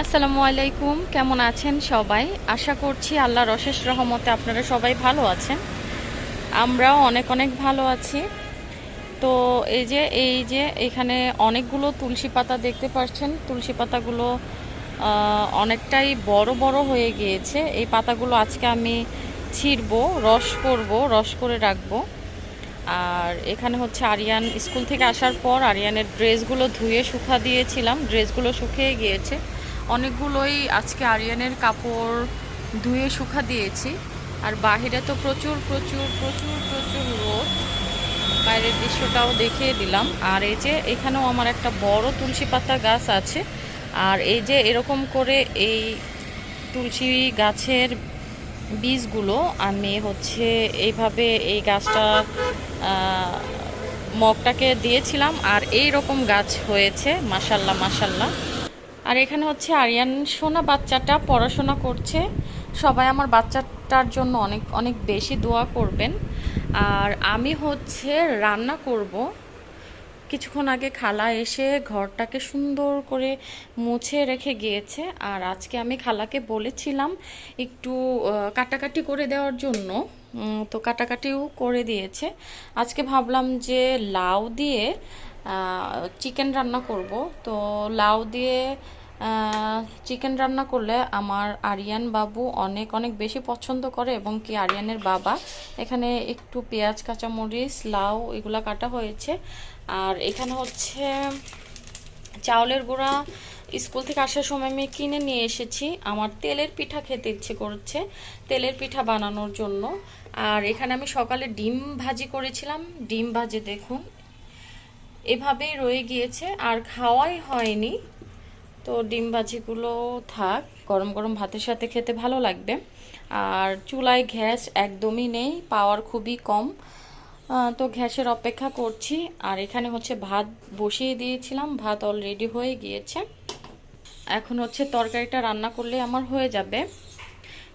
আসসালামু আলাইকুম, কেমন আছেন সবাই? আশা করছি আল্লাহর অশেষ রহমতে আপনারা সবাই ভালো আছেন। আমরাও অনেক অনেক ভালো আছি। তো এই যে এখানে অনেকগুলো তুলসী পাতা দেখতে পাচ্ছেন। তুলসী পাতাগুলো অনেকটাই বড় বড় হয়ে গিয়েছে। এই পাতাগুলো আজকে আমি ছিঁড়বো, রস করব, রস করে রাখবো। আর এখানে হচ্ছে আরিয়ান স্কুল থেকে আসার পর আরিয়ানের ড্রেসগুলো ধুয়ে শুকা দিয়েছিলাম, ড্রেসগুলো শুকিয়ে গিয়েছে। অনেকগুলোই আজকে আরিয়ানের কাপড় ধুয়ে শুকা দিয়েছি। আর বাহিরে তো প্রচুর প্রচুর প্রচুর প্রচুর রোদ, বাইরের দৃশ্যটাও দেখিয়ে দিলাম। আর এই যে এখানেও আমার একটা বড় তুলসী পাতা গাছ আছে। আর এই যে এরকম করে এই তুলসী গাছের বীজগুলো আমি হচ্ছে এইভাবে এই গাছটা মগটাকে দিয়েছিলাম, আর এই রকম গাছ হয়েছে, মাশাল্লাহ মাশাল্লাহ। আর এখানে হচ্ছে আরিয়ান সোনা বাচ্চাটা পড়াশোনা করছে। সবাই আমার বাচ্চাটার জন্য অনেক অনেক বেশি দোয়া করবেন। আর আমি হচ্ছে রান্না করব। কিছুক্ষণ আগে খালা এসে ঘরটাকে সুন্দর করে মুছে রেখে গিয়েছে। আর আজকে আমি খালাকে বলেছিলাম একটু কাটাকাটি করে দেওয়ার জন্য, তো কাটাকাটিও করে দিয়েছে। আজকে ভাবলাম যে লাউ দিয়ে চিকেন রান্না করব। তো লাউ দিয়ে চিকেন রান্না করলে আমার আরিয়ান বাবু অনেক অনেক বেশি পছন্দ করে, এবং কি আরিয়ানের বাবা। এখানে একটু পেঁয়াজ, কাঁচামরিচ, লাউ এগুলা কাটা হয়েছে। আর এখানে হচ্ছে চাউলের গুঁড়া স্কুল থেকে আসার সময় আমি কিনে নিয়ে এসেছি। আমার তেলের পিঠা খেতে ইচ্ছে করছে, তেলের পিঠা বানানোর জন্য। আর এখানে আমি সকালে ডিম ভাজি করেছিলাম, ডিম ভাজি দেখুন এভাবেই রয়ে গিয়েছে, আর খাওয়াই হয়নি। তো ডিম ভাজিগুলো থাক, গরম গরম ভাতের সাথে খেতে ভালো লাগবে। আর চুলায় গ্যাস একদমই নেই, পাওয়ার খুবই কম। তো গ্যাসের অপেক্ষা করছি। আর এখানে হচ্ছে ভাত বসিয়ে দিয়েছিলাম, ভাত অলরেডি হয়ে গিয়েছে। এখন হচ্ছে তরকারিটা রান্না করলে আমার হয়ে যাবে।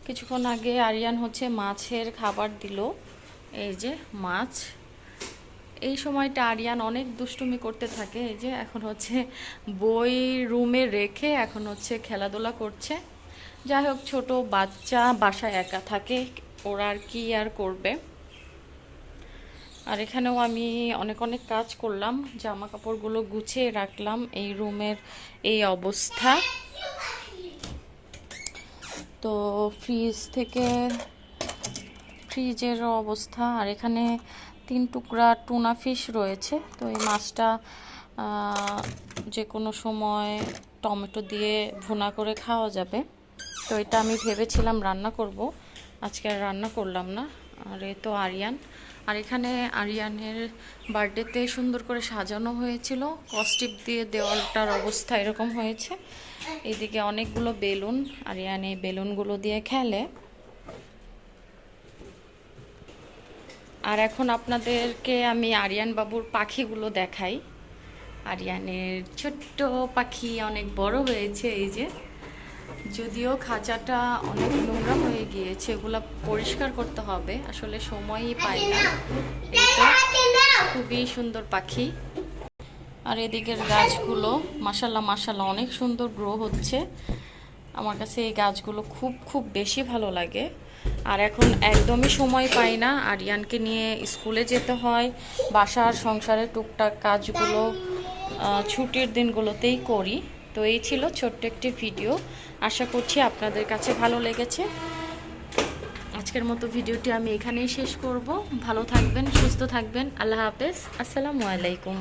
কিছুক্ষণ আগে আরিয়ান হচ্ছে মাছের খাবার দিল, এই যে মাছ। এই সময়টা আরিয়ান অনেক দুষ্টুমি করতে থাকে। এই যে এখন হচ্ছে বই রুমে রেখে এখন হচ্ছে খেলাধুলা করছে। যাই হোক, ছোট বাচ্চা বাসায় একা থাকে, ওরা আর কি আর করবে। আর এখানেও আমি অনেক অনেক কাজ করলাম, জামা কাপড়গুলো গুছিয়ে রাখলাম। এই রুমের এই অবস্থা। তো ফ্রিজের অবস্থা। আর এখানে 3 টুকরা টুনা ফিশ রয়েছে। তো এই মাছটা যে কোনো সময় টমেটো দিয়ে ভুনা করে খাওয়া যাবে। তো এটা আমি ভেবেছিলাম রান্না করব, আজকে আর রান্না করলাম না। আর এই তো আরিয়ান। আর এখানে আরিয়ানের বার্থডেতে সুন্দর করে সাজানো হয়েছিল, কস্টিপ দিয়ে দেওয়ালটার অবস্থা এরকম হয়েছে। এদিকে অনেকগুলো বেলুন, আরিয়ান এই বেলুনগুলো দিয়ে খেলে। আর এখন আপনাদেরকে আমি আরিয়ান বাবুর পাখিগুলো দেখাই। আরিয়ানের ছোট্ট পাখি অনেক বড় হয়েছে, এই যে। যদিও খাঁচাটা অনেক নোংরা হয়ে গিয়েছে, এগুলা পরিষ্কার করতে হবে, আসলে সময়ই পাই না। এটা খুবই সুন্দর পাখি। আর এদিকের গাছগুলো মাশাল্লাহ মাশাল্লাহ অনেক সুন্দর গ্রো হচ্ছে। আমার কাছে এই গাছগুলো খুব খুব বেশি ভালো লাগে। আর এখন একদমই সময় পাই না, আরিয়ানকে নিয়ে স্কুলে যেতে হয়, বাসার সংসারের টুকটাক কাজগুলো ছুটির দিনগুলোতেই করি। তো এই ছিল ছোট্ট একটি ভিডিও, আশা করছি আপনাদের কাছে ভালো লেগেছে। আজকের মতো ভিডিওটি আমি এখানেই শেষ করব। ভালো থাকবেন, সুস্থ থাকবেন, আল্লাহ হাফেজ, আসসালামু আলাইকুম।